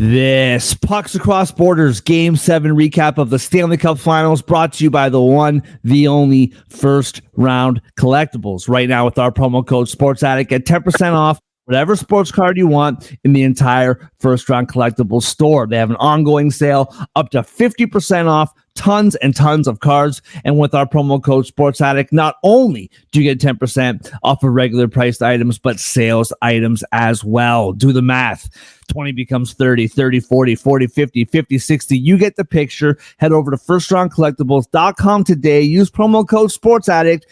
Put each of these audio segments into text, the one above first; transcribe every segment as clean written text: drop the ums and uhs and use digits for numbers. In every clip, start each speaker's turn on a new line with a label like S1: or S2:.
S1: This Pucks Across Borders Game 7 recap of the Stanley Cup Finals brought to you by the one, the only First Round Collectibles. Right now with our promo code SportsAddict, get 10% off whatever sports card you want in the entire First Round Collectibles store. They have an ongoing sale up to 50% off tons and tons of cards. And with our promo code SportsAddict, not only do you get 10% off of regular priced items, but sales items as well. Do the math. 20 becomes 30, 30, 40, 40, 50, 50, 60. You get the picture. Head over to firstroundcollectibles.com today. Use promo code SportsAddict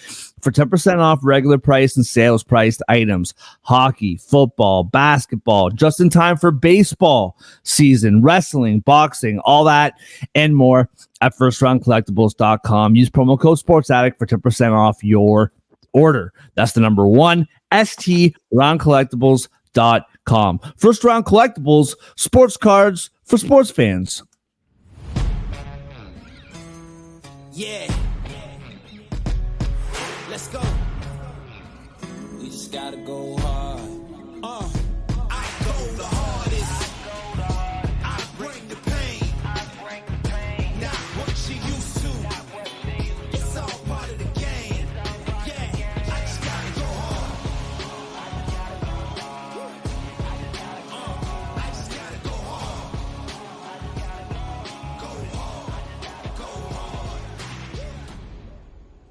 S1: for 10% off regular price and sales priced items. Hockey, football, basketball, just in time for baseball season, wrestling, boxing, all that and more at firstroundcollectibles.com. Use promo code SportsAddict for 10% off your order. That's the number one, STRoundcollectibles.com. First Round Collectibles, sports cards for sports fans.
S2: Yeah. Let's go. We just gotta go hard. I go the hardest. I bring the pain. Not what you used to. It's all part of the game. Yeah, I just gotta go hard. I just gotta go hard. Go hard. Go hard.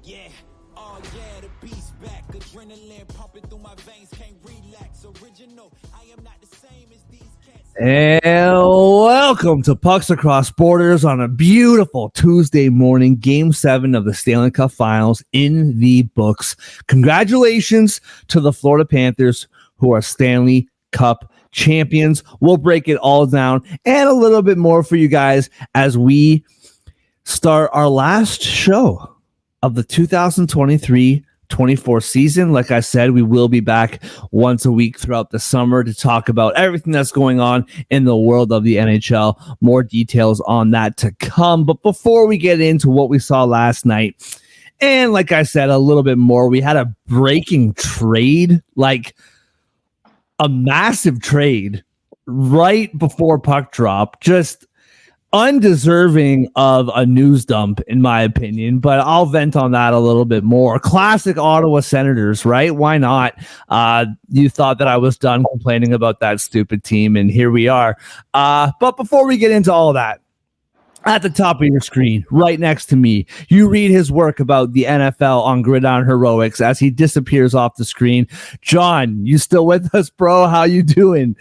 S2: Yeah. Oh yeah, the beast back. Adrenaline pumping through my veins. Can't relax. Original. I am not the same as these cats.
S1: And welcome to Pucks Across Borders on a beautiful Tuesday morning. Game 7 of the Stanley Cup Finals in the books. Congratulations to the Florida Panthers, who are Stanley Cup champions. We'll break it all down and a little bit more for you guys as we start our last show of the 2023-24 season. Like I said, we will be back once a week throughout the summer to talk about everything that's going on in the world of the NHL. More details on that to come. But before we get into what we saw last night, and like I said, a little bit more, we had a breaking trade, like a massive trade right before puck drop. Just undeserving of a news dump, in my opinion, but I'll vent on that a little bit more. Classic Ottawa Senators, right? Why not? You thought that I was done complaining about that stupid team, and here we are. But before we get into all of that, at the top of your screen, right next to me, you read his work about the NFL on Gridiron Heroics as he disappears off the screen. John, you still with us, bro? How you doing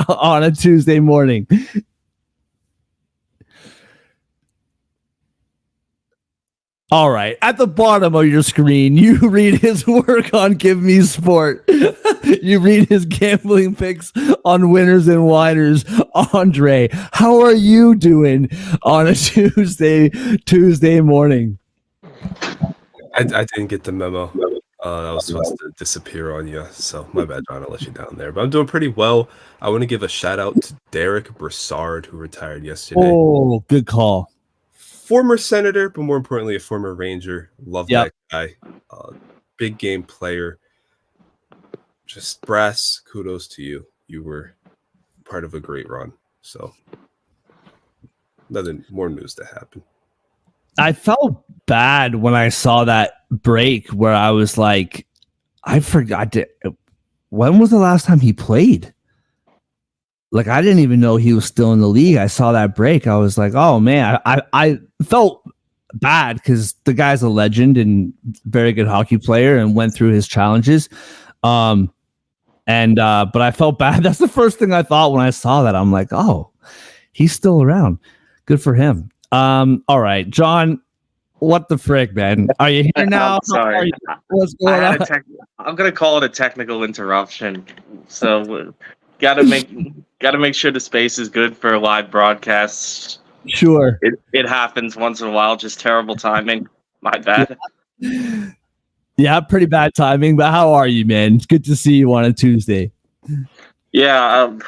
S1: on a Tuesday morning? All right. At the bottom of your screen, you read his work on Give Me Sport. You read his gambling picks on Winners and Whiners. Andre, how are you doing on a Tuesday morning?
S3: I didn't get the memo. I was supposed to disappear on you, so my bad, John. I let you down there. But I'm doing pretty well. I want to give a shout out to Derek Brassard, who retired yesterday.
S1: Oh, good call.
S3: Former Senator, but more importantly, a former Ranger. Love that guy. Big game player. Just brass, kudos to you. You were part of a great run. So, nothing more news to happen.
S1: I felt bad when I saw that break where I was like, I forgot to. When was the last time he played? Like, I didn't even know he was still in the league. I saw that break. I was like, oh, man. I felt bad because the guy's a legend and very good hockey player and went through his challenges. But I felt bad. That's the first thing I thought when I saw that. I'm like, oh, he's still around. Good for him. All right, John, what the frick, man? Are you here now?
S4: I'm sorry.
S1: What's going on?
S4: I'm going to call it a technical interruption. So gotta make sure the space is good for live broadcasts.
S1: Sure.
S4: It happens once in a while, just terrible timing. My bad.
S1: Yeah, pretty bad timing, but how are you, man? It's good to see you on a Tuesday.
S4: Yeah,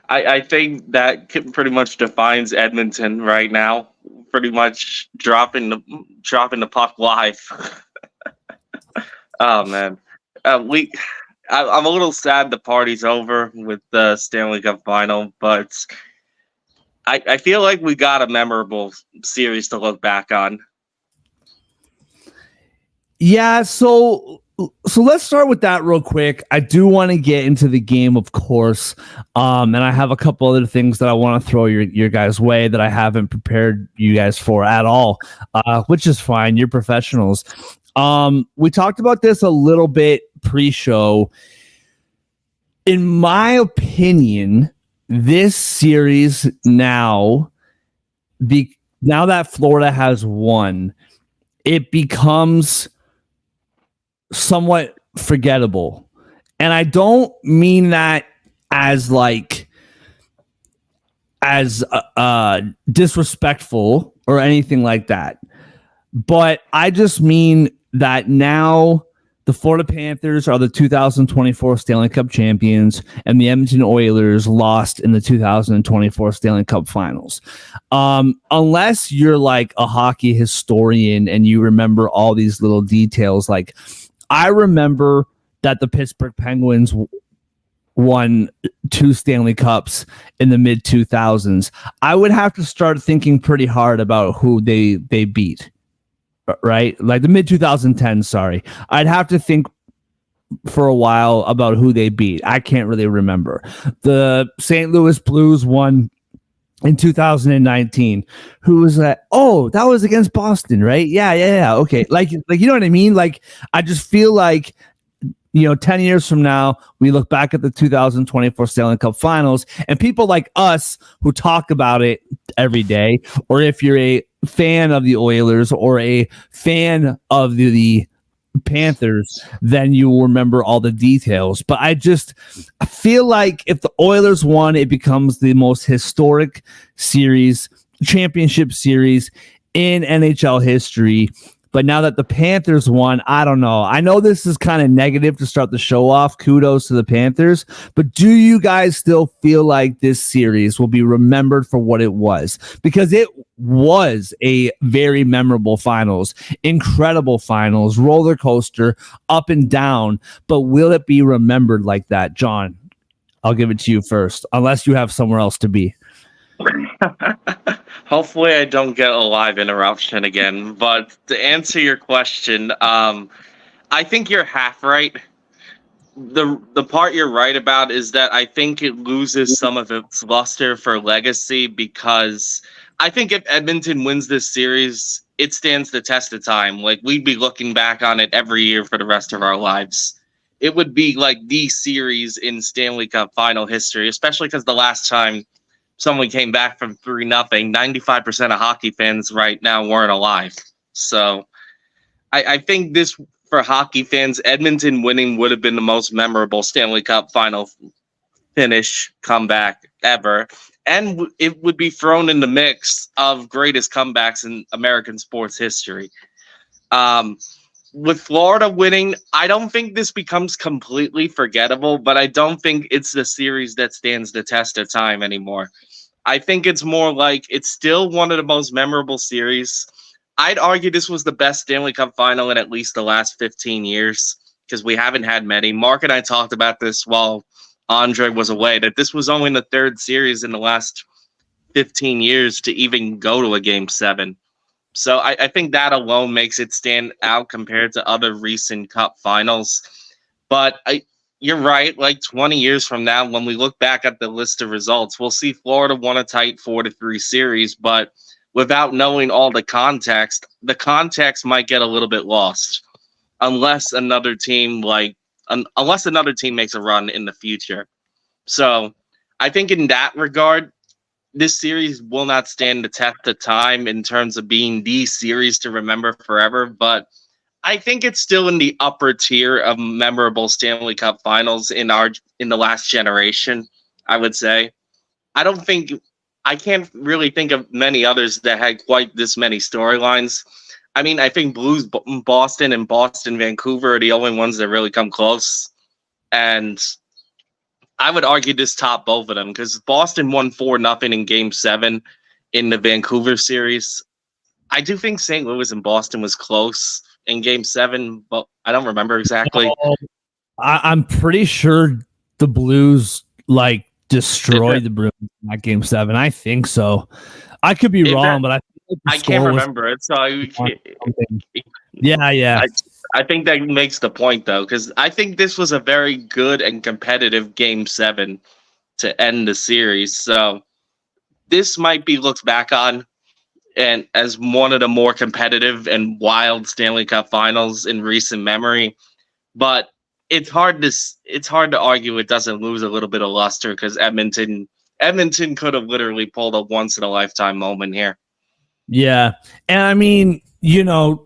S4: I think that pretty much defines Edmonton right now. Pretty much dropping the puck live. Oh man, I'm a little sad the party's over with the Stanley Cup final, but I feel like we got a memorable series to look back on.
S1: Yeah, so let's start with that real quick. I do want to get into the game, of course, and I have a couple other things that I want to throw your guys' way that I haven't prepared you guys for at all, which is fine. You're professionals. We talked about this a little bit pre-show. In my opinion, this series now that Florida has won, it becomes somewhat forgettable. And I don't mean that as disrespectful or anything like that. But I just mean that now the Florida Panthers are the 2024 Stanley Cup champions, and the Edmonton Oilers lost in the 2024 Stanley Cup Finals. Unless you're like a hockey historian and you remember all these little details, like I remember that the Pittsburgh Penguins won 2 Stanley Cups in the mid 2000s. I would have to start thinking pretty hard about who they beat. Right? Like the mid 2010s, sorry. I'd have to think for a while about who they beat. I can't really remember. The St. Louis Blues won in 2019. Who was that? Oh, that was against Boston, right? Yeah. Okay. Like you know what I mean? Like I just feel like 10 years from now, we look back at the 2024 Stanley Cup Finals, and people like us who talk about it every day, or if you're a fan of the Oilers or a fan of the Panthers, then you will remember all the details. But I feel like if the Oilers won, it becomes the most historic championship series in NHL history. But now that the Panthers won, I don't know. I know this is kind of negative to start the show off. Kudos to the Panthers. But do you guys still feel like this series will be remembered for what it was? Because it was a very memorable finals, incredible finals, roller coaster, up and down. But will it be remembered like that? John, I'll give it to you first, unless you have somewhere else to be.
S4: Hopefully I don't get a live interruption again. But to answer your question, I think you're half right. The part you're right about is that I think it loses some of its luster for legacy, because I think if Edmonton wins this series, it stands the test of time. Like, we'd be looking back on it every year for the rest of our lives. It would be like the series in Stanley Cup final history, especially because the last time someone came back from 3-0, 95% of hockey fans right now weren't alive. So I think this, for hockey fans, Edmonton winning would have been the most memorable Stanley Cup final finish comeback ever. And it would be thrown in the mix of greatest comebacks in American sports history. With Florida winning, I don't think this becomes completely forgettable, but I don't think it's the series that stands the test of time anymore. I think it's more like it's still one of the most memorable series. I'd argue this was the best Stanley Cup final in at least the last 15 years, because we haven't had many. Mark and I talked about this while Andre was away, that this was only the third series in the last 15 years to even go to a Game 7. So I think that alone makes it stand out compared to other recent Cup finals. But you're right. Like 20 years from now, when we look back at the list of results, we'll see Florida won a tight 4-3 series. But without knowing all the context might get a little bit lost, unless another team makes a run in the future. So I think in that regard, this series will not stand the test of time in terms of being the series to remember forever, but I think it's still in the upper tier of memorable Stanley Cup finals in the last generation, I would say. I can't really think of many others that had quite this many storylines. I mean, I think Blues Boston and Boston Vancouver are the only ones that really come close. And I would argue this top both of them, because Boston won 4-0 in Game 7 in the Vancouver series. I do think St. Louis and Boston was close in Game 7, but I don't remember exactly.
S1: I'm pretty sure the Blues destroyed the Bruins in that game 7. I think so. I could be wrong, but I feel like the
S4: I
S1: score
S4: can't
S1: was
S4: remember it, so
S1: something. Yeah.
S4: I think that makes the point though, because I think this was a very good and competitive game 7 to end the series. So this might be looked back on and as one of the more competitive and wild Stanley Cup finals in recent memory. But it's hard to argue it doesn't lose a little bit of luster because Edmonton could have literally pulled a once in a lifetime moment here.
S1: Yeah. And I mean,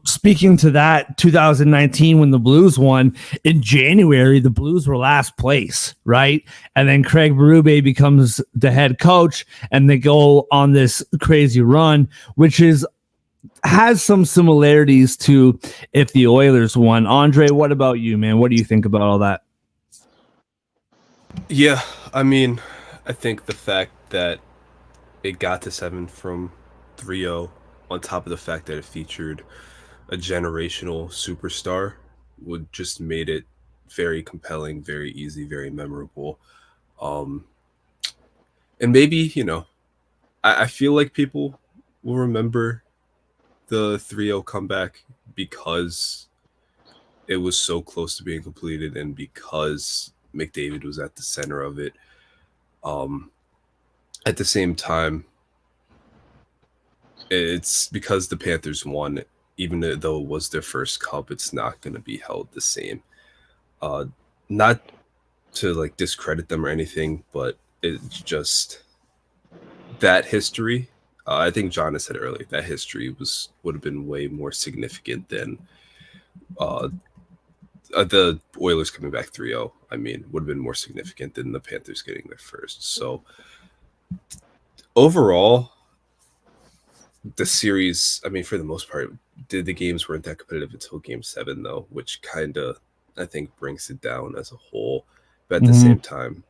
S1: speaking to that 2019 when the Blues won in January, the Blues were last place, right? And then Craig Berube becomes the head coach and they go on this crazy run, which has some similarities to if the Oilers won. Andre, what about you, man? What do you think about all that?
S3: Yeah, I mean, I think the fact that it got to 7 from 3-0 on top of the fact that it featured a generational superstar would just made it very compelling, very easy, very memorable. And maybe, I feel like people will remember the 3-0 comeback because it was so close to being completed and because McDavid was at the center of it. At the same time, it's because the Panthers won, even though it was their first cup, it's not going to be held the same. Not to discredit them or anything, but it's just that history. I think John has said earlier that history would have been way more significant than the Oilers coming back 3-0. I mean, would have been more significant than the Panthers getting their first. So overall, the series, I mean, for the most part, the games weren't that competitive until game 7, though, which kind of, I think, brings it down as a whole. But at the same time,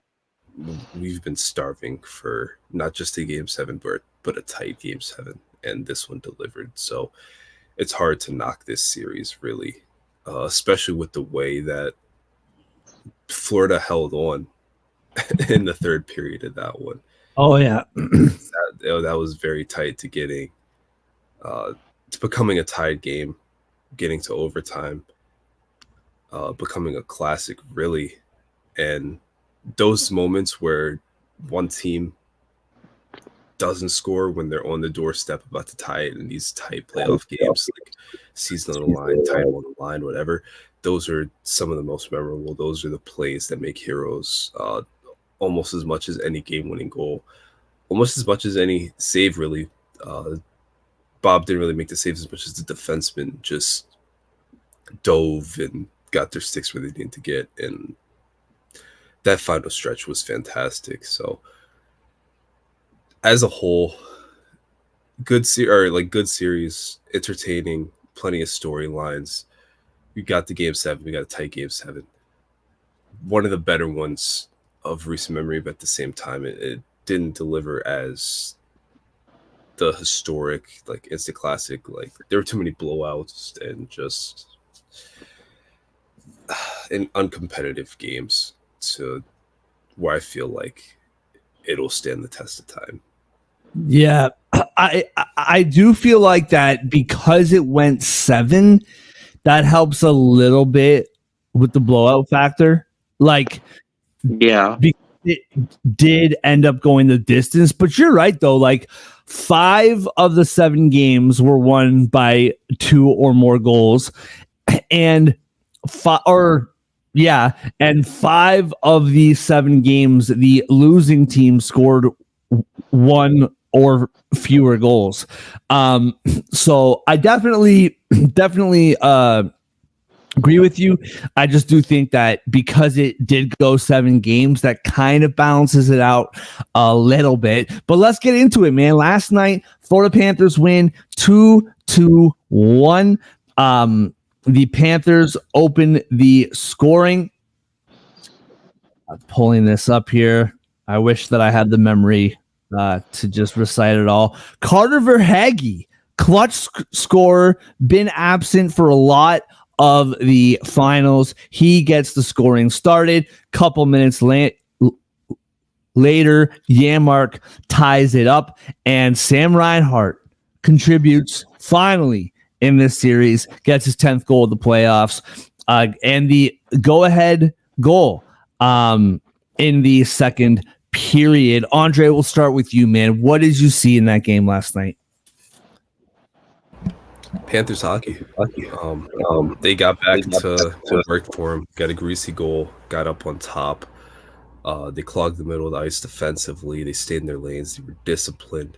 S3: we've been starving for not just a game 7, but a tight game 7, and this one delivered. So it's hard to knock this series, really, especially with the way that Florida held on in the third period of that one.
S1: Oh, yeah.
S3: That was very tight to getting to becoming a tied game, getting to overtime, becoming a classic, really. And those moments where one team doesn't score when they're on the doorstep about to tie it in these tight playoff games, like season on the line, title on the line, whatever, those are some of the most memorable. Those are the plays that make heroes almost as much as any game-winning goal, almost as much as any save, really. Bob didn't really make the saves as much as the defensemen just dove and got their sticks where they needed to get, and that final stretch was fantastic. So as a whole, good series, entertaining, plenty of storylines. We got the game 7, we got a tight game 7. One of the better ones of recent memory, but at the same time, it didn't deliver as the historic, instant classic. There were too many blowouts and just in uncompetitive games to where I feel like it'll stand the test of time.
S1: Yeah, I do feel like that because it went 7, that helps a little bit with the blowout factor.
S4: Yeah.
S1: It did end up going the distance, but you're right though. 5 of the 7 games were won by 2 or more goals, and 5 of the 7 games, the losing team scored 1 or fewer goals. So I definitely agree with you. I just do think that because it did go 7 games, that kind of balances it out a little bit. But let's get into it, man. Last night, Florida Panthers win 2-1. The Panthers open the scoring. I'm pulling this up here. I wish that I had the memory to just recite it all. Carter Verhaeghe, clutch scorer, been absent for a lot of the finals. He gets the scoring started. Couple minutes later, Janmark ties it up, and Sam Reinhart contributes finally in this series, gets his 10th goal of the playoffs, and the go-ahead goal in the second period. Andre, we'll start with you, man. What did you see in that game last night?
S3: Panthers hockey. They got back to work for him, got a greasy goal, got up on top. They clogged the middle of the ice defensively. They stayed in their lanes. They were disciplined.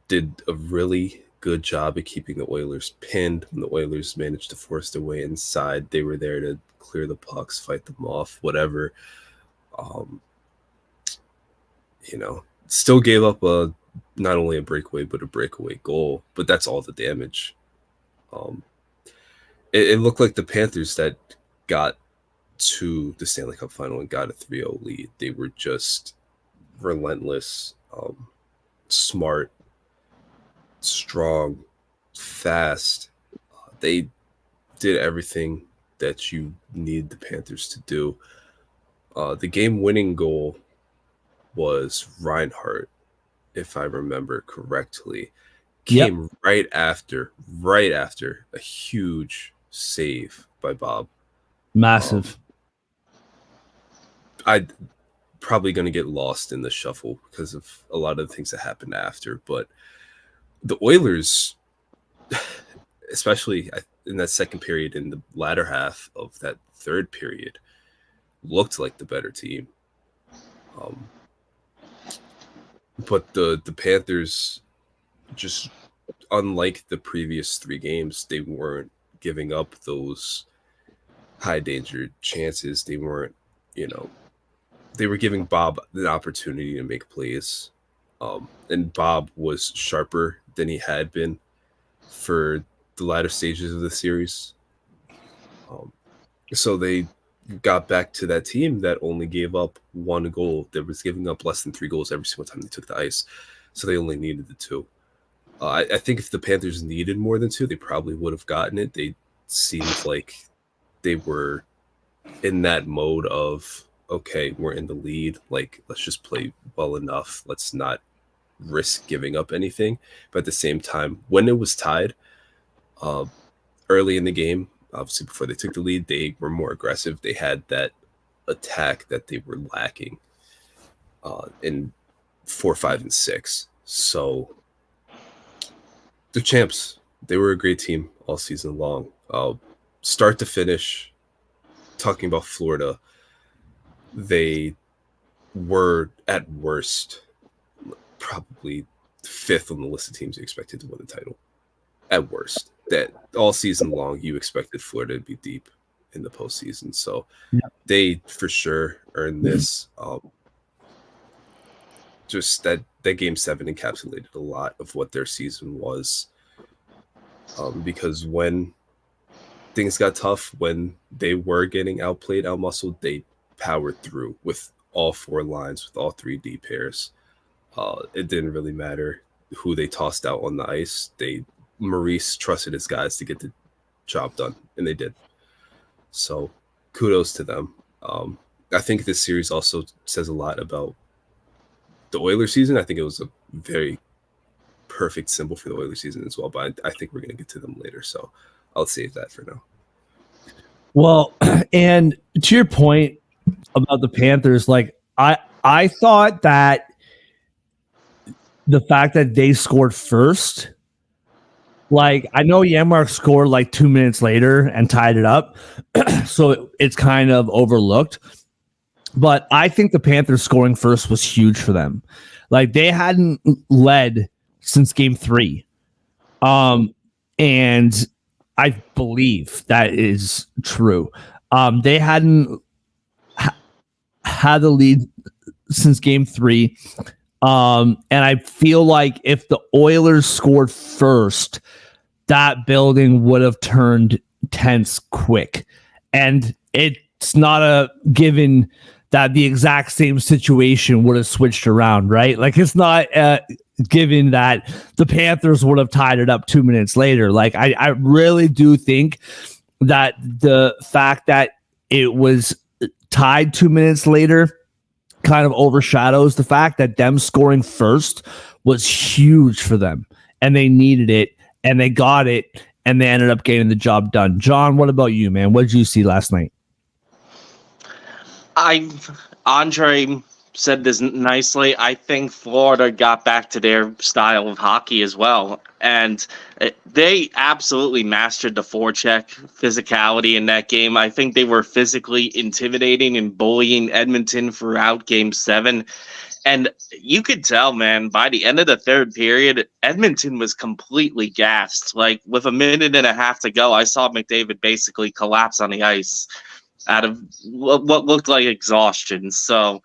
S3: Did a really good job at keeping the Oilers pinned. When the Oilers managed to force their way inside, they were there to clear the pucks, fight them off, whatever. Still gave up not only a breakaway, but a breakaway goal. But that's all the damage. It looked like the Panthers that got to the Stanley Cup final and got a 3-0 lead. They were just relentless, smart, strong, fast. They did everything that you need the Panthers to do. The game-winning goal was Reinhart, if I remember correctly. Came right after a huge save by Bob.
S1: Massive.
S3: I'd probably going to get lost in the shuffle because of a lot of the things that happened after. But the Oilers, especially in that second period, in the latter half of that third period, looked like the better team. But the Panthers, just unlike the previous three games, they weren't giving up those high danger chances. They weren't, they were giving Bob the opportunity to make plays. And Bob was sharper than he had been for the latter stages of the series. So they got back to that team that only gave up one goal. That was giving up less than 3 goals every single time they took the ice. So they only needed the 2. I think if the Panthers needed more than 2, they probably would have gotten it. They seemed like they were in that mode of, okay, we're in the lead. Like, let's just play well enough. Let's not risk giving up anything. But at the same time, when it was tied early in the game, obviously before they took the lead, they were more aggressive. They had that attack that they were lacking in 4, 5, and 6. So the champs, they were a great team all season long. Start to finish, talking about Florida, they were at worst probably 5th on the list of teams you expected to win the title. At worst. That all season long, you expected Florida to be deep in the postseason. So they for sure earned this. Just that Game 7 encapsulated a lot of what their season was. Because when things got tough, when they were getting outplayed, outmuscled, they powered through with all 4 lines, with all 3 D pairs. It didn't really matter who they tossed out on the ice. Maurice trusted his guys to get the job done, and they did. So kudos to them. I think this series also says a lot about the Oilers season. I think it was a very perfect symbol for the Oilers season as well, but I think we're going to get to them later, so I'll save that for now.
S1: Well, and to your point about the Panthers, like I thought that the fact that they scored first, like, I know Janmark scored like 2 minutes later and tied it up, so it's kind of overlooked. But I think the Panthers scoring first was huge for them. Like, they hadn't led since Game 3. And I believe that is true. They hadn't had the lead since Game 3. And I feel like if the Oilers scored first, that building would have turned tense quick. And it's not a given that the exact same situation would have switched around, right? Like, it's not given that the Panthers would have tied it up 2 minutes later. Like, I really do think that the fact that it was tied 2 minutes later kind of overshadows the fact that them scoring first was huge for them, and they needed it, and they got it, and they ended up getting the job done. John, what about you, man? What did you see last night?
S4: Andre said this nicely. I think Florida got back to their style of hockey as well. And they absolutely mastered the forecheck physicality in that game. I think they were physically intimidating and bullying Edmonton throughout Game 7. And you could tell, man, by the end of the third period, Edmonton was completely gassed. Like, with a minute and a half to go, I saw McDavid basically collapse on the ice out of what looked like exhaustion. So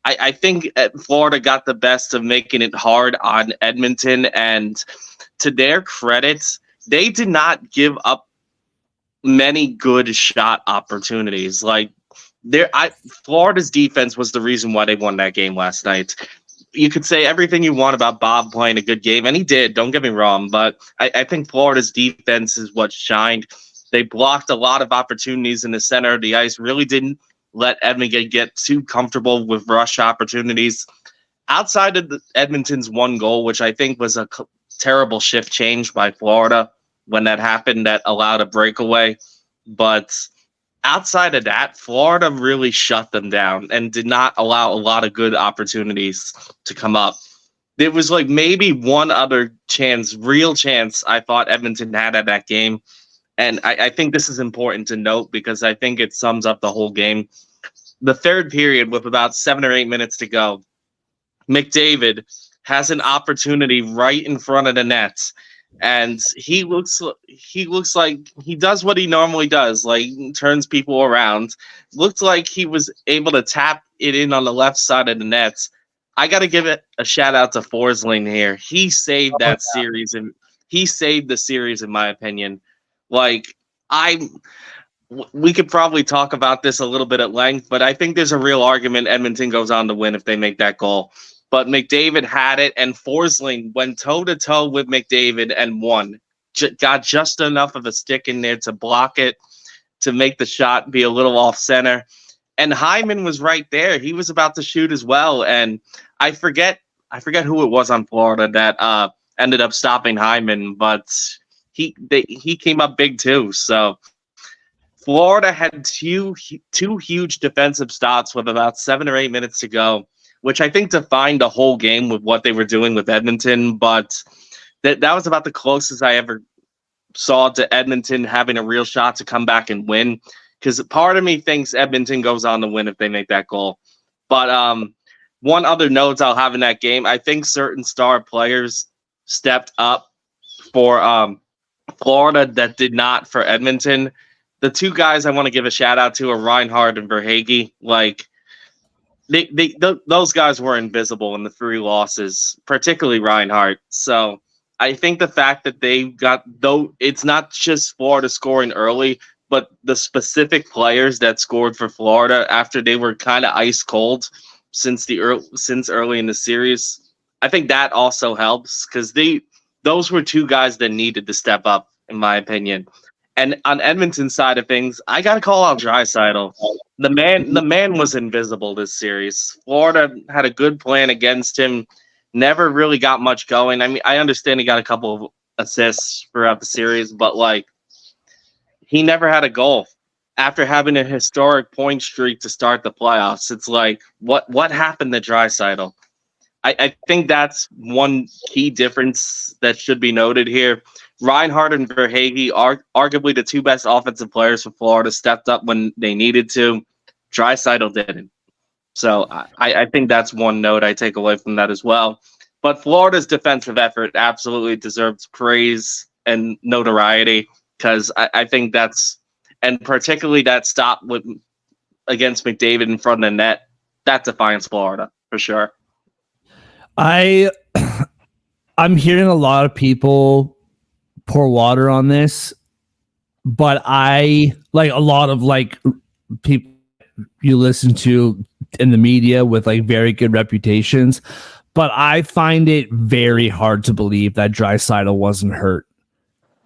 S4: I think Florida got the best of making it hard on Edmonton. And to their credit, they did not give up many good shot opportunities. Like, Florida's defense was the reason why they won that game last night. You could say everything you want about Bob playing a good game, and he did, don't get me wrong, but I think Florida's defense is what shined. They blocked a lot of opportunities in the center of the ice, really didn't let Edmonton get too comfortable with rush opportunities. Outside of Edmonton's one goal, which I think was a terrible shift change by Florida when that happened, that allowed a breakaway. But outside of that, Florida really shut them down and did not allow a lot of good opportunities to come up. There was like maybe one other real chance I thought Edmonton had at that game. And I think this is important to note because I think it sums up the whole game. The third period, with about 7 or 8 minutes to go, McDavid has an opportunity right in front of the net, and he looks like he does what he normally does, like turns people around. Looked like he was able to tap it in on the left side of the net. I got to give it a shout out to Forsling here. He saved that series, and he saved the series, in my opinion. Like, we could probably talk about this a little bit at length, but I think there's a real argument Edmonton goes on to win if they make that goal. But McDavid had it, and Forsling went toe-to-toe with McDavid and won. Got just enough of a stick in there to block it, to make the shot be a little off-center. And Hyman was right there. He was about to shoot as well, and I forget who it was on Florida that ended up stopping Hyman, but he came up big too. So Florida had two huge defensive stops with about 7 or 8 minutes to go, which I think defined the whole game with what they were doing with Edmonton. But that was about the closest I ever saw to Edmonton having a real shot to come back and win. Because part of me thinks Edmonton goes on to win if they make that goal. But one other note I'll have in that game, I think certain star players stepped up for Florida that did not for Edmonton. The two guys I want to give a shout out to are Reinhart and Verhaeghe. Like, those guys were invisible in the 3 losses, particularly Reinhart. So I think the fact that they got, though it's not just Florida scoring early, but the specific players that scored for Florida after they were kind of ice cold since early in the series, I think that also helps because those were 2 guys that needed to step up, in my opinion. And on Edmonton's side of things, I got to call out Draisaitl. The man was invisible this series. Florida had a good plan against him, never really got much going. I mean, I understand he got a couple of assists throughout the series, but like, he never had a goal after having a historic point streak to start the playoffs. It's like, what happened to Draisaitl? I think that's one key difference that should be noted here. Reinhart and Verhaeghe are arguably the 2 best offensive players for Florida, stepped up when they needed to. Draisaitl didn't. So I think that's one note I take away from that as well. But Florida's defensive effort absolutely deserves praise and notoriety because I think that's, and particularly that stop against McDavid in front of the net, that defines Florida for sure.
S1: I'm hearing a lot of people pour water on this, but I like a lot of like people you listen to in the media with like very good reputations, but I find it very hard to believe that Draisaitl wasn't hurt.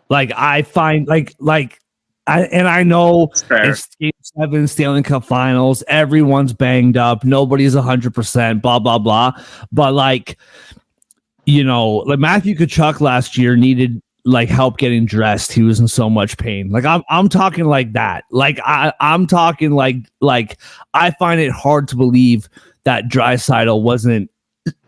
S1: Like I find like I know
S4: Fair.
S1: it's Game 7 Stanley Cup Finals. Everyone's banged up. Nobody's 100%. Blah blah blah. But like, like Matthew Tkachuk last year needed like help getting dressed. He was in so much pain. Like I'm talking like that. Like I'm talking like I find it hard to believe that Draisaitl wasn't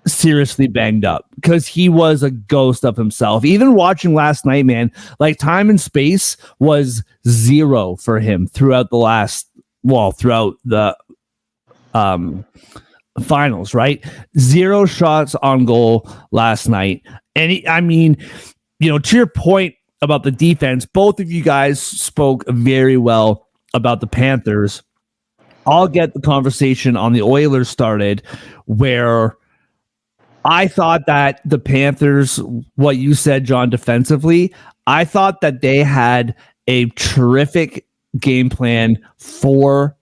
S1: seriously banged up because he was a ghost of himself. Even watching last night, man, like time and space was 0 for him throughout the finals, right? 0 shots on goal last night. And to your point about the defense, both of you guys spoke very well about the Panthers. I'll get the conversation on the Oilers started, where I thought that the Panthers, what you said, John, defensively, I thought that they had a terrific game plan for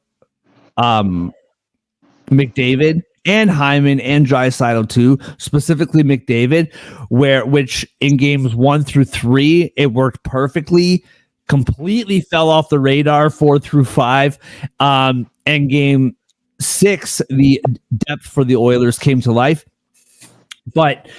S1: McDavid and Hyman and Draisaitl too, specifically McDavid, which in games 1 through 3, it worked perfectly, completely fell off the radar 4 through 5. And game 6, the depth for the Oilers came to life. But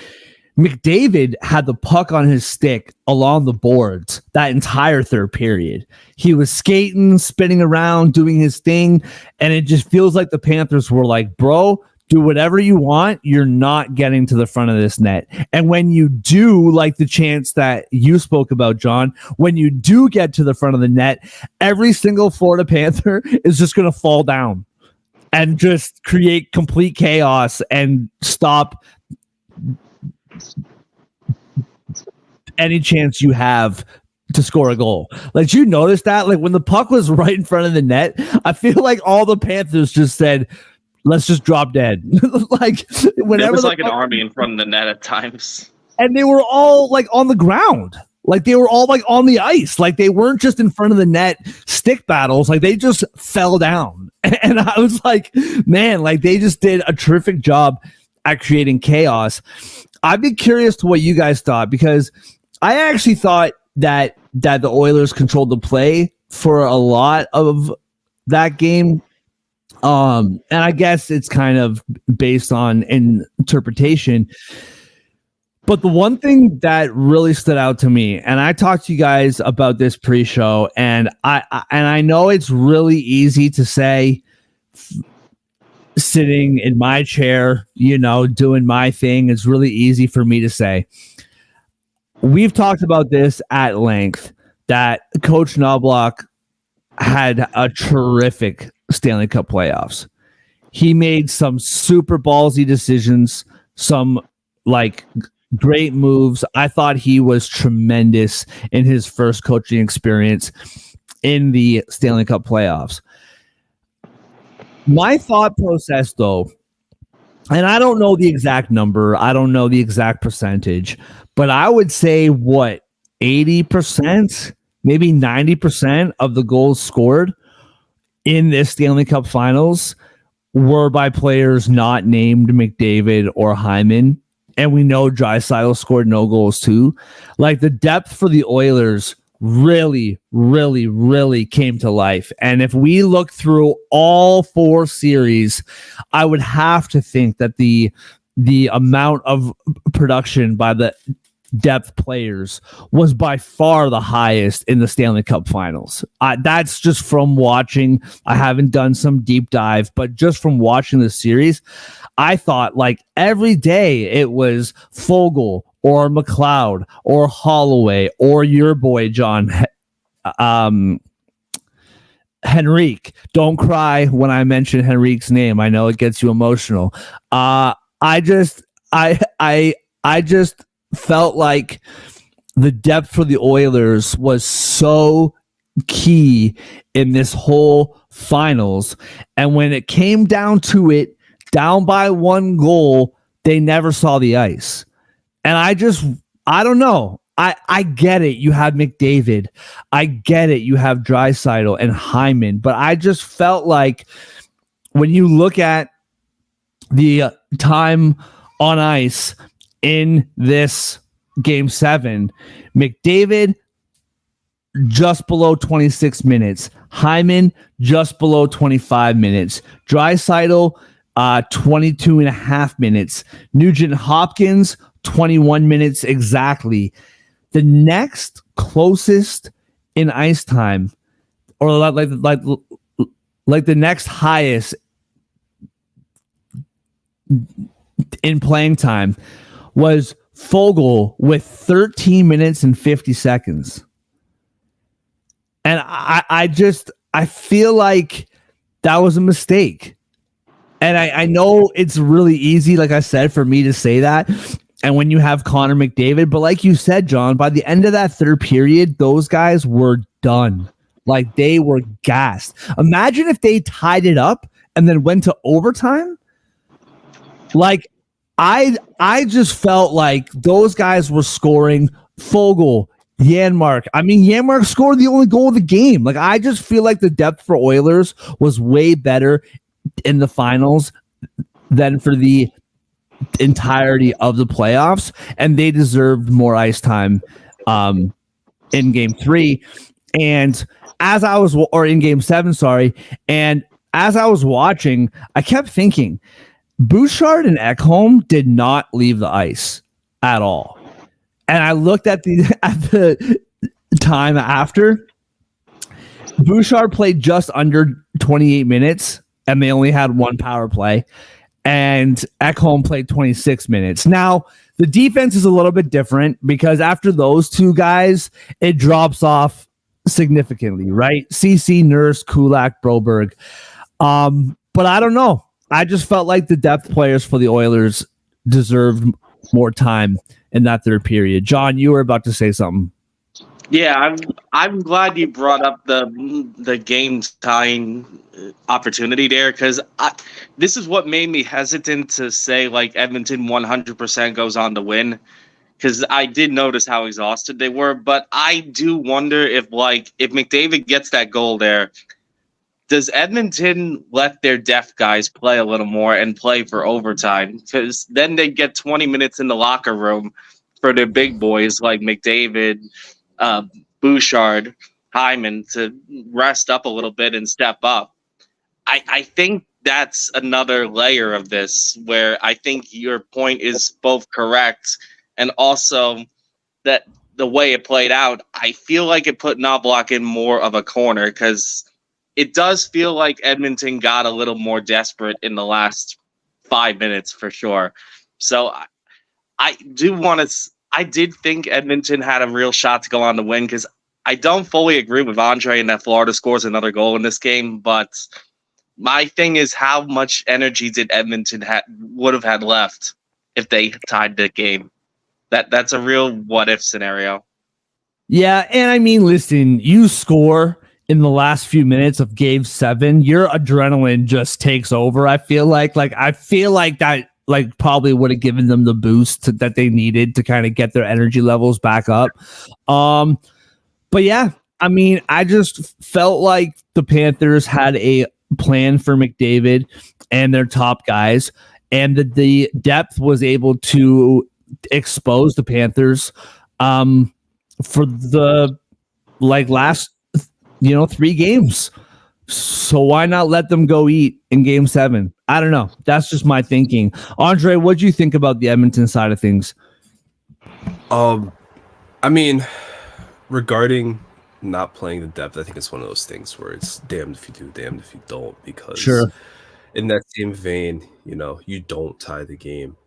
S1: McDavid had the puck on his stick along the boards that entire third period. He was skating, spinning around, doing his thing, and it just feels like the Panthers were like, bro, do whatever you want. You're not getting to the front of this net. And when you do, like the chance that you spoke about, John, when you do get to the front of the net, every single Florida Panther is just going to fall down and just create complete chaos and stop any chance you have to score a goal. Like, you notice that? Like, when the puck was right in front of the net, I feel like all the Panthers just said, let's just drop dead. Like, whenever
S4: it was like an army in front of the net at times.
S1: And they were all like on the ground. Like, they were all like on the ice. Like, they weren't just in front of the net stick battles. Like, they just fell down. And I was like, man, like, they just did a terrific job at creating chaos. I'd be curious to what you guys thought, because I actually thought that the Oilers controlled the play for a lot of that game. And I guess it's kind of based on interpretation. But the one thing that really stood out to me, and I talked to you guys about this pre-show, and I know it's really easy to say, sitting in my chair, doing my thing, it's really easy for me to say. We've talked about this at length, that Coach Knobloch had a terrific Stanley Cup playoffs. He made some super ballsy decisions, some like great moves. I thought he was tremendous in his first coaching experience in the Stanley Cup playoffs. My thought process, though, and I don't know the exact number, I don't know the exact percentage, but I would say 80%, maybe 90% of the goals scored in this Stanley Cup Finals were by players not named McDavid or Hyman. And we know Draisaitl scored no goals too. Like, the depth for the Oilers really, really, really came to life. And if we look through all 4 series, I would have to think that the amount of production by the depth players was by far the highest in the Stanley Cup Finals. That's just from watching. I haven't done some deep dive, but just from watching the series, I thought like every day it was Fogle or McLeod or Holloway or your boy John Henrique. Don't cry when I mention Henrique's name. I know it gets you emotional. I just felt like the depth for the Oilers was so key in this whole finals. And when it came down to it, down by 1 goal, they never saw the ice. And I don't know. I get it. You have McDavid. I get it. You have Draisaitl and Hyman. But I just felt like when you look at the time on ice in this Game 7, McDavid just below 26 minutes. Hyman, just below 25 minutes. Draisaitl, 22 and a half minutes. Nugent Hopkins, 21 minutes exactly. The next closest in ice time, or like the next highest in playing time, was Fogle with 13 minutes and 50 seconds. And I feel like that was a mistake. And I know it's really easy, like I said, for me to say that. And when you have Connor McDavid, but like you said, John, by the end of that third period, those guys were done. Like, they were gassed. Imagine if they tied it up and then went to overtime. Like, I just felt like those guys were scoring. Fogle, Janmark. I mean, Janmark scored the only goal of the game. Like, I just feel like the depth for Oilers was way better in the finals than for the entirety of the playoffs, and they deserved more ice time in game 3. And as I was, or in game 7, sorry, and as I was watching, I kept thinking, Bouchard and Ekholm did not leave the ice at all. And I looked at the time after. Bouchard played just under 28 minutes, and they only had one power play. And Ekholm played 26 minutes. Now, the defense is a little bit different because after those two guys, it drops off significantly, right? CC, Nurse, Kulak, Broberg. But I don't know. I just felt like the depth players for the Oilers deserved more time in that third period. John, you were about to say something.
S4: Yeah, I'm glad you brought up the game tying opportunity there, because this is what made me hesitant to say like Edmonton 100% goes on to win, because I did notice how exhausted they were. But I do wonder if McDavid gets that goal there, does Edmonton let their depth guys play a little more and play for overtime? Because then they get 20 minutes in the locker room for their big boys like McDavid, Bouchard, Hyman to rest up a little bit and step up. I think that's another layer of this where I think your point is both correct, and also that the way it played out, I feel like it put Knobloch in more of a corner, because it does feel like Edmonton got a little more desperate in the last 5 minutes for sure. So I did think Edmonton had a real shot to go on to win, because I don't fully agree with Andre in that Florida scores another goal in this game. But my thing is, how much energy did Edmonton would have had left if they tied the game? That's a real what if scenario.
S1: Yeah, and I mean, listen, you score in the last few minutes of game 7, your adrenaline just takes over. I feel like that probably would have given them the boost that they needed to kind of get their energy levels back up. But yeah, I mean, I just felt like the Panthers had a plan for McDavid and their top guys, and that the depth was able to expose the Panthers for the last 3 games. So why not let them go eat in game 7? I don't know. That's just my thinking. Andre, what do you think about the Edmonton side of things?
S3: I mean, regarding not playing the depth, I think it's one of those things where it's damned if you do, damned if you don't, because
S1: sure,
S3: in that same vein, you don't tie the game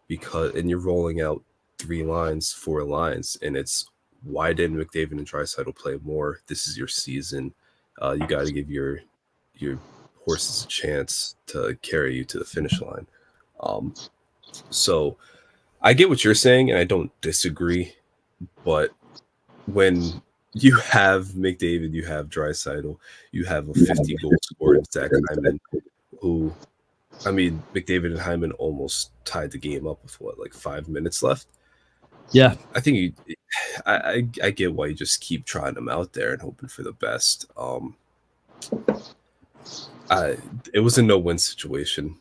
S3: and you're rolling out 3 lines, 4 lines, and it's, why didn't McDavid and Draisaitl play more? This is your season. You got to give your horses a chance to carry you to the finish line. So I get what you're saying, and I don't disagree. But when you have McDavid, you have Draisaitl, you have a 50-goal scorer in Zach Hyman, who, I mean, McDavid and Hyman almost tied the game up with 5 minutes left.
S1: Yeah,
S3: I think I get why you just keep trying them out there and hoping for the best. It was a no-win situation.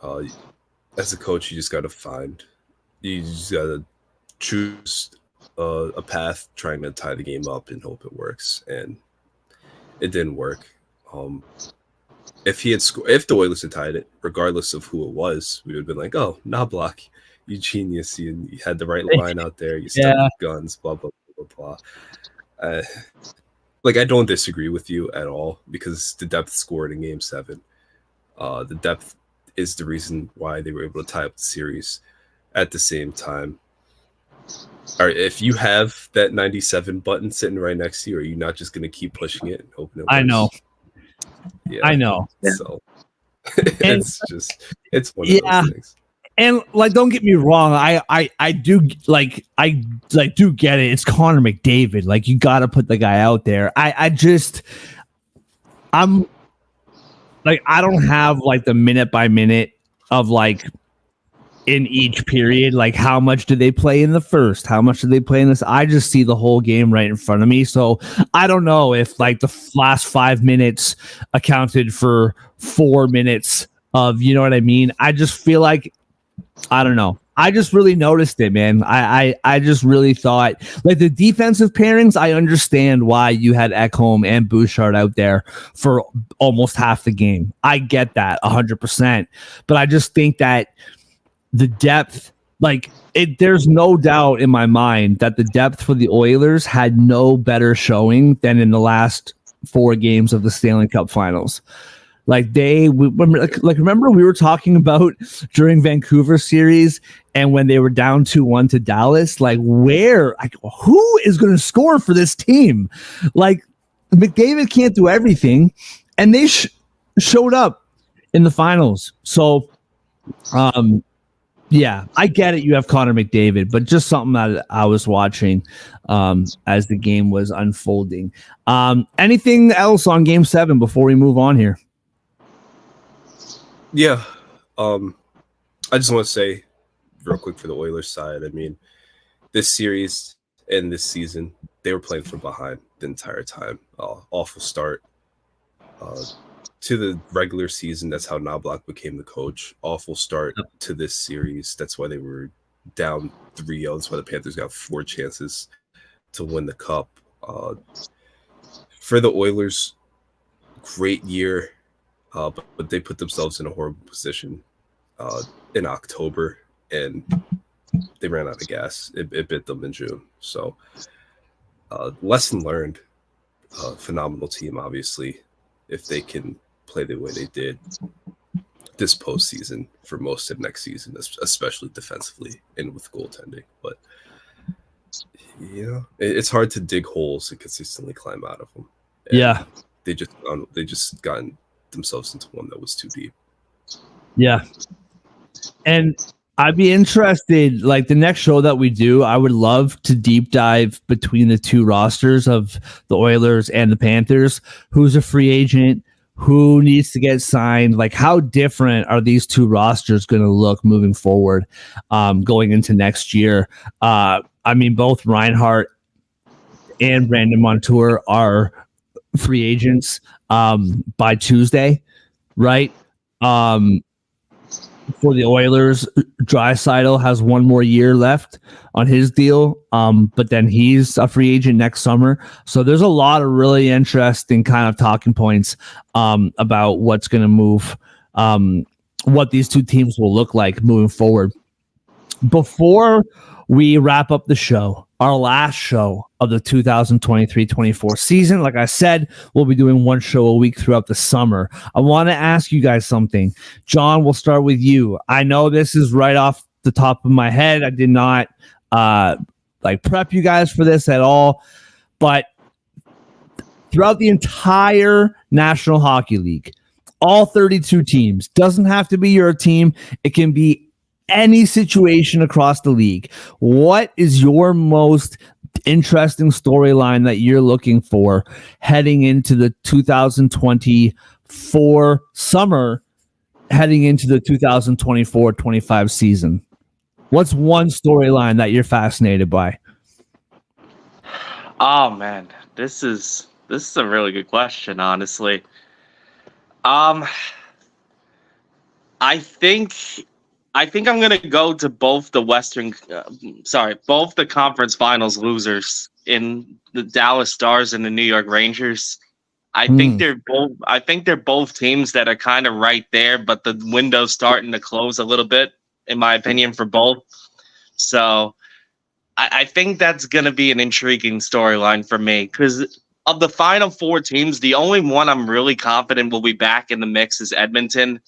S3: As a coach, you just got to choose a path trying to tie the game up and hope it works, and it didn't work. If if the Oilers had tied it, regardless of who it was, we would have been like, "Oh, Knoblauch, you genius! You had the right line out there. You stuck with guns." Blah blah blah blah blah. Like, I don't disagree with you at all, because the depth scored in Game 7. The depth is the reason why they were able to tie up the series. At the same time, all right, if you have that 97 button sitting right next to you, are you not just going to keep pushing it and hoping it works?
S1: I know.
S3: Yeah,
S1: I know.
S3: So it's one of those things.
S1: And like, don't get me wrong, I do do get it. It's Connor McDavid. Like, you got to put the guy out there. I'm like, I don't have like the minute by minute of like in each period, like how much do they play in the first, how much do they play in this. I just see the whole game right in front of me, so I don't know if like the last 5 minutes accounted for 4 minutes of, you know what I mean. I just feel like, I don't know, I just really noticed it, man. I just really thought, like, the defensive pairings, I understand why you had Ekholm and Bouchard out there for almost half the game. I get that 100%, but I just think that the depth, like, there's no doubt in my mind that the depth for the Oilers had no better showing than in the last 4 games of the Stanley Cup Finals. Like, remember we were talking about during Vancouver series, and when they were down 2-1 to Dallas, like, who is going to score for this team? Like, McDavid can't do everything, and they showed up in the finals. So, yeah, I get it. You have Connor McDavid, but just something that I was watching as the game was unfolding. Anything else on Game 7 before we move on here?
S3: Yeah. I just want to say real quick for the Oilers side, I mean, this series and this season, they were playing from behind the entire time. Awful start to the regular season. That's how Knoblauch became the coach. Awful start to this series. That's why they were down 3-0. That's why the Panthers got 4 chances to win the cup. For the Oilers, great year, but they put themselves in a horrible position in October, and they ran out of gas. It bit them in June. So, lesson learned. Phenomenal team, obviously, if they can play the way they did this postseason for most of next season, especially defensively and with goaltending. But yeah, it's hard to dig holes and consistently climb out of them. And
S1: yeah,
S3: they just gotten themselves into one that was too deep.
S1: Yeah, and I'd be interested, like, the next show that we do, I would love to deep dive between the two rosters of the Oilers and the Panthers. Who's a free agent? Who needs to get signed? Like, how different are these two rosters going to look moving forward, going into next year? I mean, both Reinhart and Brandon Montour are free agents by Tuesday, right? For the Oilers, Draisaitl has 1 more year left on his deal, but then he's a free agent next summer. So there's a lot of really interesting kind of talking points about what's going to move, what these two teams will look like moving forward. Before we wrap up the show, our last show of the 2023-24 season, like I said, we'll be doing 1 show a week throughout the summer. I want to ask you guys something. John, we'll start with you. I know this is right off the top of my head. I did not prep you guys for this at all, but throughout the entire National Hockey League, all 32 teams, doesn't have to be your team. It can be any situation across the league. What is your most interesting storyline that you're looking for heading into the 2024 summer, heading into the 2024-25 season? What's one storyline that you're fascinated by?
S4: Oh man, this is a really good question, honestly. I think I think I'm gonna go to both the both the conference finals losers in the Dallas Stars and the New York Rangers. I think they're both. I think they're both teams that are kind of right there, but the window's starting to close a little bit, in my opinion, for both. So I think that's gonna be an intriguing storyline for me because of the final four teams, the only one I'm really confident will be back in the mix is Edmonton.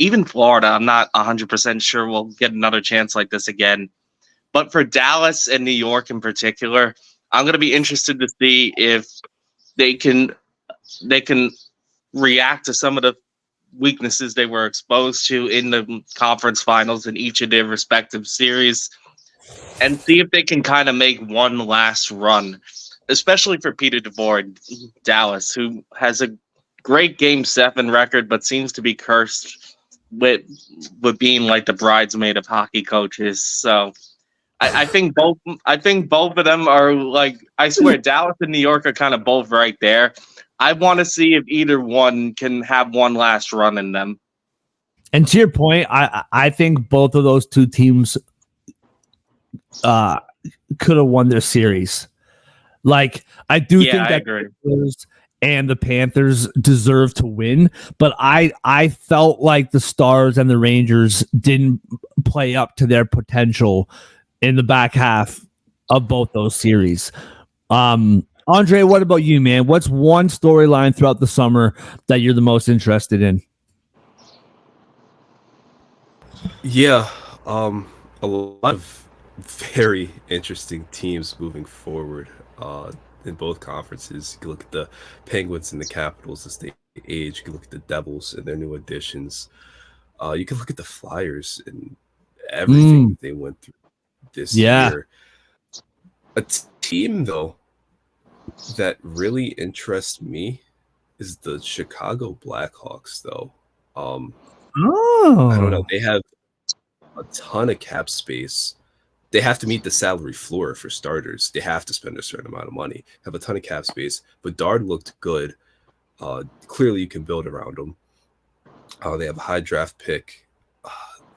S4: Even Florida, I'm not 100% sure we'll get another chance like this again. But for Dallas and New York in particular, I'm going to be interested to see if they can react to some of the weaknesses they were exposed to in the conference finals in each of their respective series and see if they can kind of make one last run, especially for Peter DeBoer, Dallas, who has a great Game 7 record but seems to be cursed with being like the bridesmaid of hockey coaches. So I think both of them are like, I swear Dallas and New York are kind of both right there. I want to see if either one can have one last run in them.
S1: And to your point, I think both of those two teams could have won their series. Like, I do think that the Panthers and the Panthers deserve to win, but I felt like the Stars and the Rangers didn't play up to their potential in the back half of both those series. Andre, what about you, man? What's one storyline throughout the summer that you're the most interested in?
S3: Yeah, a lot of very interesting teams moving forward in both conferences. You can look at the Penguins and the Capitals as they age. You can look at the Devils and their new additions. You can look at the Flyers and everything they went through this year. A team, though, that really interests me is the Chicago Blackhawks, though. I don't know. They have a ton of cap space. They have to meet the salary floor for starters. They have to spend a certain amount of money, have a ton of cap space. But Bedard looked good. Clearly, you can build around them. They have a high draft pick.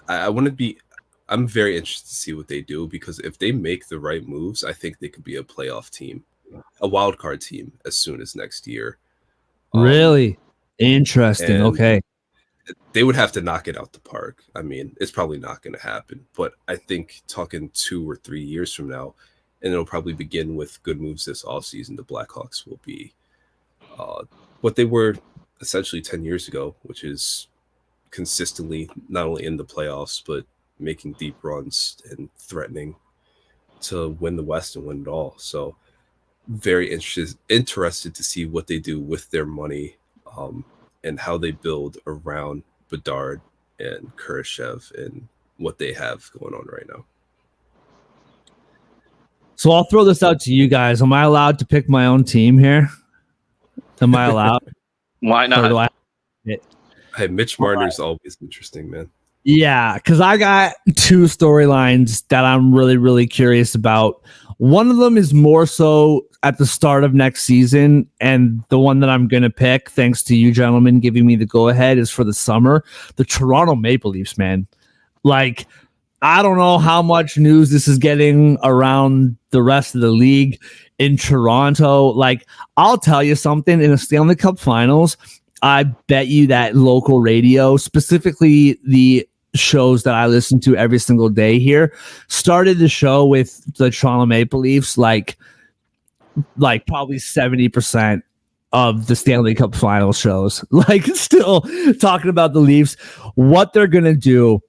S3: I'm very interested to see what they do, because if they make the right moves, I think they could be a playoff team, a wild card team as soon as next year.
S1: Really interesting. Okay.
S3: They would have to knock it out the park. I mean, it's probably not going to happen, but I think talking 2 or 3 years from now, and it'll probably begin with good moves this offseason, the Blackhawks will be what they were essentially 10 years ago, which is consistently not only in the playoffs, but making deep runs and threatening to win the West and win it all. So very interested to see what they do with their money and how they build around Bedard and Kurashev and what they have going on right now.
S1: So I'll throw this out to you guys. Am I allowed to pick my own team here? Am I allowed?
S4: Why not?
S3: Hey, Mitch Marner's always interesting, man.
S1: Yeah, because I got 2 storylines that I'm really, really curious about. One of them is more so at the start of next season, and the one that I'm going to pick, thanks to you gentlemen giving me the go-ahead, is for the summer. The Toronto Maple Leafs, man. Like, I don't know how much news this is getting around the rest of the league in Toronto. Like, I'll tell you something, in the Stanley Cup Finals, I bet you that local radio, specifically the shows that I listen to every single day here, started the show with the Toronto Maple Leafs, like probably 70% of the Stanley Cup Finals shows, like, still talking about the Leafs, what they're going to do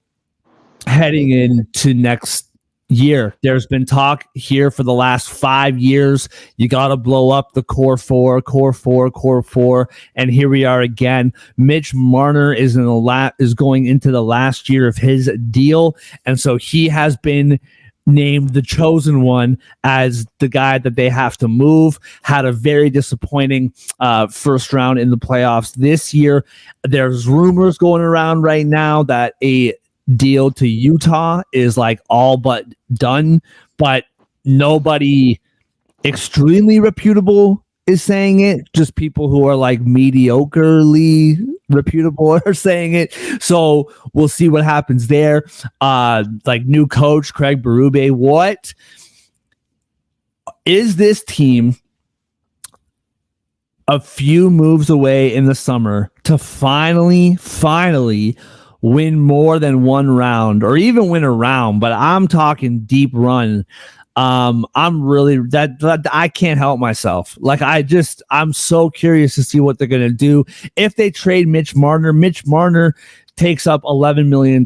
S1: heading into next year. There's been talk here for the last 5 years. You got to blow up the core four, and here we are again. Mitch Marner is going into the last year of his deal, and so he has been named the chosen one as the guy that they have to move. Had a very disappointing first round in the playoffs this year. There's rumors going around right now that a deal to Utah is like all but done, but nobody extremely reputable is saying it. Just people who are like mediocrely reputable are saying it. So we'll see what happens there. Like new coach Craig Berube. What is this team a few moves away in the summer to finally win more than one round, or even win a round? But I'm talking deep run. I'm really that I can't help myself. Like I'm so curious to see what they're gonna do if they trade Mitch Marner. Mitch Marner takes up $11 million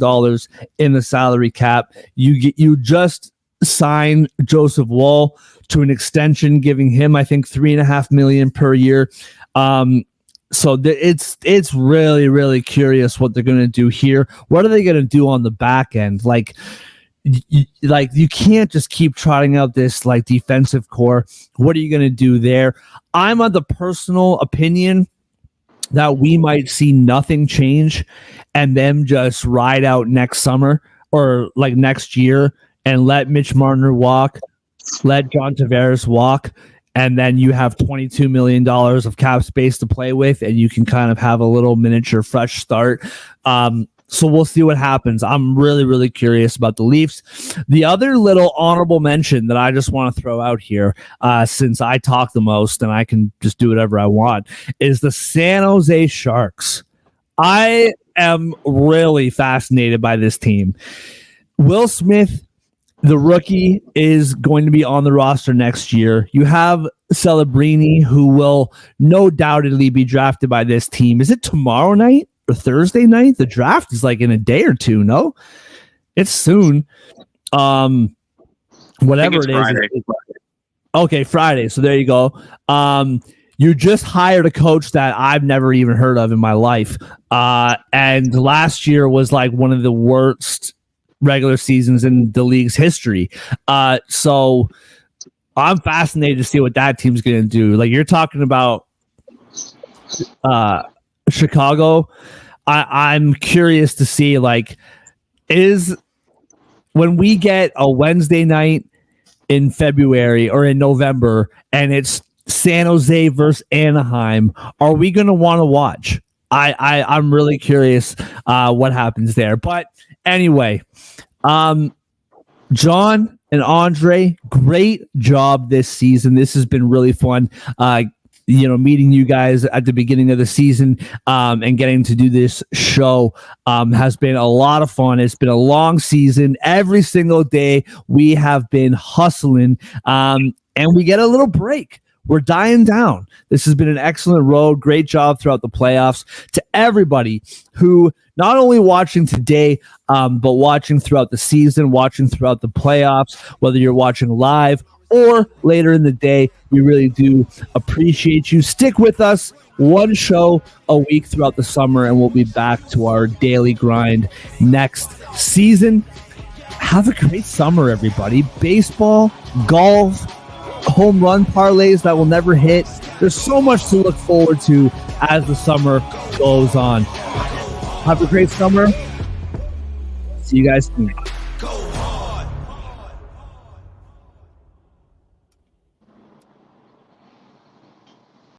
S1: in the salary cap. You just sign Joseph Wall to an extension, giving him I think $3.5 million per year. So it's really, really curious what they're going to do here. What are they going to do on the back end? Like you can't just keep trotting out this like defensive core. What are you going to do there? I'm of the personal opinion that we might see nothing change and them just ride out next summer or like next year and let Mitch Marner walk, let John Tavares walk, and then you have $22 million of cap space to play with, and you can kind of have a little miniature fresh start. So we'll see what happens. I'm really, really curious about the Leafs. The other little honorable mention that I just want to throw out here, since I talk the most and I can just do whatever I want, is the San Jose Sharks. I am really fascinated by this team. Will Smith, the rookie, is going to be on the roster next year. You have Celebrini, who will no doubtedly be drafted by this team. Is it tomorrow night or Thursday night? The draft is like in a day or two. No, it's soon. Whatever it is.
S4: Friday.
S1: Okay, Friday. So there you go. You just hired a coach that I've never even heard of in my life. And last year was like one of the worst regular seasons in the league's history. So I'm fascinated to see what that team's going to do. Like you're talking about Chicago. I'm curious to see like when we get a Wednesday night in February or in November and it's San Jose versus Anaheim, are we going to want to watch? I'm really curious what happens there. But anyway, John and Andre, great job this season. This has been really fun. Meeting you guys at the beginning of the season and getting to do this show has been a lot of fun. It's been a long season. Every single day we have been hustling and we get a little break. We're dying down. This has been an excellent road. Great job throughout the playoffs. To everybody who not only watching today, but watching throughout the season, watching throughout the playoffs, whether you're watching live or later in the day, we really do appreciate you. Stick with us. One show a week throughout the summer, and we'll be back to our daily grind next season. Have a great summer, everybody. Baseball, golf, home run parlays that will never hit. There's so much to look forward to as the summer goes on. Have a great summer. See you guys soon.